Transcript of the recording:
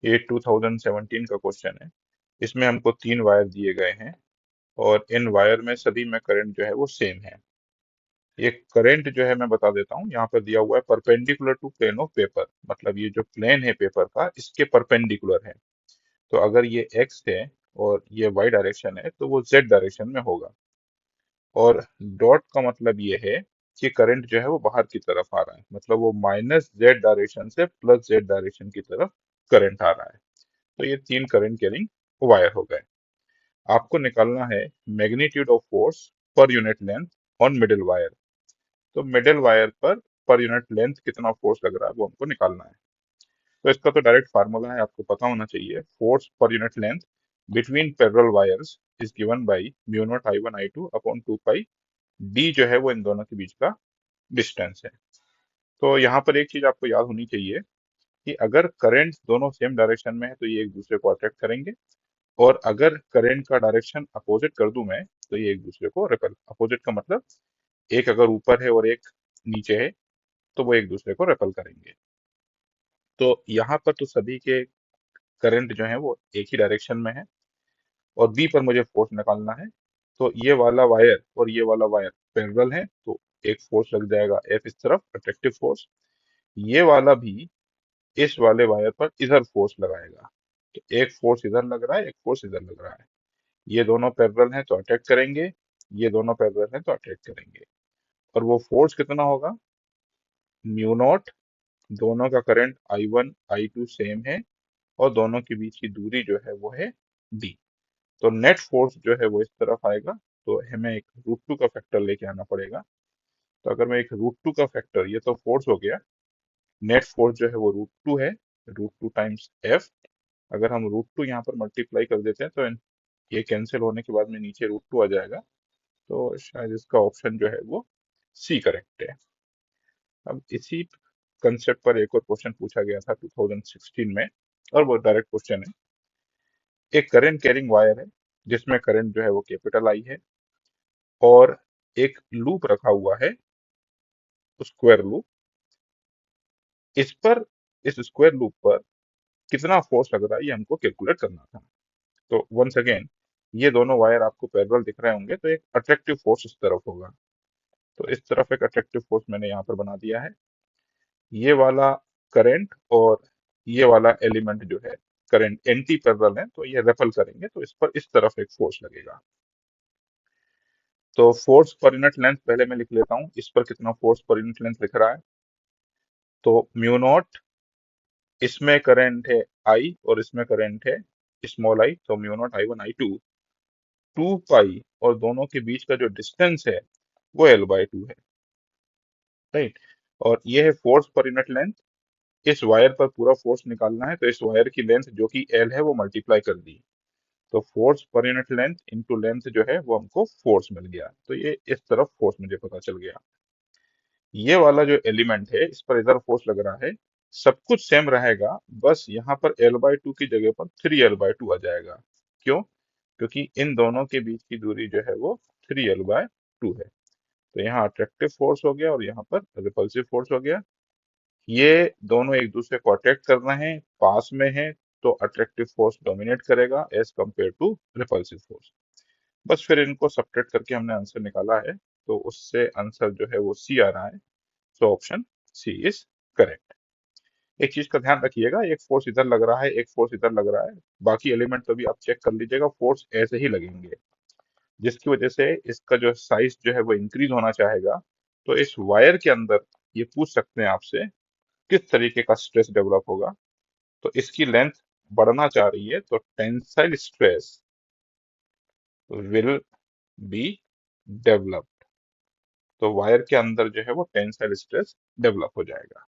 ये 2017 का क्वेश्चन है। इसमें हमको 3 वायर दिए गए हैं और इन वायर में सभी में करंट जो है वो सेम है। ये करंट जो है मैं बता देता हूँ, यहाँ पर दिया हुआ है perpendicular to plane of paper, मतलब ये जो प्लेन है पेपर का इसके परपेंडिकुलर है। तो अगर ये एक्स है और ये वाई डायरेक्शन है तो वो जेड डायरेक्शन में होगा। और डॉट का मतलब ये है कि करंट जो है वो बाहर की तरफ आ रहा है, मतलब वो माइनस जेड डायरेक्शन से प्लस जेड डायरेक्शन की तरफ करंट आ रहा है। तो ये 3 करंट कैरिंग वायर हो गए। आपको निकालना है magnitude of force per unit length on middle wire. तो मिडिल वायर पर यूनिट लेंथ कितना फोर्स लग रहा है वो हमको निकालना है। तो इसका तो डायरेक्ट फार्मूला है, आपको पता होना चाहिए। Force per unit length between parallel wires is given by mu naught I1 I2 upon 2 pi D, जो है वो इन दोनों के बीच का डिस्टेंस है। तो यहाँ पर एक चीज आपको याद होनी चाहिए कि अगर करंट दोनों सेम डायरेक्शन में है तो ये एक दूसरे को अट्रैक्ट करेंगे, और अगर करंट का डायरेक्शन अपोजिट कर दूं मैं तो ये एक दूसरे को रिपेल। अपोजिट का मतलब एक अगर ऊपर है और एक नीचे है तो वो एक दूसरे को रेपल करेंगे। तो यहाँ पर तो सभी के करंट जो है वो एक ही डायरेक्शन में है, और बी पर मुझे फोर्स निकालना है। तो ये वाला वायर और ये वाला वायर पैरेलल है, तो एक फोर्स लग जाएगा एफ इस तरफ, अट्रैक्टिव फोर्स। ये वाला भी इस वाले वायर पर इधर फोर्स लगाएगा। तो एक फोर्स इधर लग रहा है, एक फोर्स इधर लग रहा है। ये दोनों पैरेलल हैं तो अट्रैक्ट करेंगे, ये दोनों पैरेलल हैं तो अट्रैक्ट करेंगे। और वो फोर्स कितना होगा, म्यू नॉट, दोनों का करंट I1 I2 सेम है, और दोनों के बीच की दूरी जो है वो है डी। तो नेट फोर्स जो है वो इस तरफ आएगा, तो हमें एक √2 का फैक्टर लेके आना पड़ेगा। तो अगर मैं एक √2 का फैक्टर, ये तो फोर्स हो गया, नेट फोर्स जो है वो √2 है, √2 टाइम्स एफ। अगर हम √2 यहाँ पर मल्टीप्लाई कर देते हैं तो ये कैंसिल होने के बाद में नीचे √2 आ जाएगा। तो शायद इसका ऑप्शन जो है वो सी करेक्ट है। अब इसी कंसेप्ट पर एक और क्वेश्चन पूछा गया था 2016 में, और वो डायरेक्ट क्वेश्चन है। एक करंट कैरिंग वायर है जिसमें करंट जो है वो कैपिटल आई है, और एक लूप रखा हुआ है, स्क्वायर लूप। इस पर, इस स्क्वायर लूप पर कितना फोर्स लग रहा है ये हमको कैलकुलेट करना था। तो वंस अगेन, ये दोनों वायर आपको पैरेलल दिख रहे होंगे, तो एक अट्रैक्टिव फोर्स इस तरफ होगा। तो इस तरफ एक अट्रैक्टिव फोर्स मैंने यहाँ पर बना दिया है। ये वाला करंट और ये वाला एलिमेंट जो है, करंट एंटी पैरेलल है तो ये रेपल करेंगे, तो इस पर इस तरफ एक फोर्स लगेगा। तो फोर्स पर यूनिट लेंथ पहले मैं लिख लेता हूँ, इस पर कितना फोर्स पर यूनिट लेंथ लिख रहा है। तो म्यू नॉट, इसमें करंट है आई और इसमें करंट है स्मॉल आई, तो म्यू नॉट I1 I2 2 पाई, और दोनों के बीच का जो डिस्टेंस है वो L/2 है, राइट। और ये है फोर्स पर यूनिट लेंथ। इस वायर पर पूरा फोर्स निकालना है, तो इस वायर की लेंथ जो कि L है वो मल्टीप्लाई कर दी। तो force per unit length into length जो है वो हमको फोर्स मिल गया, तो ये इस तरफ फोर्स मुझे पता चल गया। ये वाला जो एलिमेंट है इस पर इधर फोर्स लग रहा है, सब कुछ सेम रहेगा, बस यहाँ पर L/2 की जगह पर 3L/2 आ जाएगा। क्यों? क्योंकि इन दोनों के बीच की दूरी जो है वो 3L/2 है। तो यहाँ अट्रैक्टिव फोर्स हो गया और यहाँ पर रिपल्सिव फोर्स हो गया। ये दोनों एक दूसरे को अट्रैक्ट कर रहे हैं, पास में है, तो अट्रैक्टिव फोर्स डोमिनेट करेगा as compare to repulsive force. बस फिर इनको सब्ट्रैक्ट करके हमने आंसर निकाला है, तो उससे आंसर जो है वो सी आ रहा है। So option C is correct. एक चीज का ध्यान रखिएगा, एक फोर्स इधर लग रहा है, एक फोर्स इधर लग रहा है, बाकी एलिमेंट तो भी आप चेक कर लीजिएगा, फोर्स ऐसे ही लगेंगे, जिसकी वजह से इसका जो साइज जो है वो इंक्रीज होना चाहेगा। तो इस वायर के अंदर ये पूछ सकते हैं आपसे किस तरीके का स्ट्रेस डेवलप होगा। तो इसकी लेंथ बढ़ना चाह रही है तो tensile stress will be develop. तो वायर के अंदर जो है वो टेंसाइल स्ट्रेस डेवलप हो जाएगा।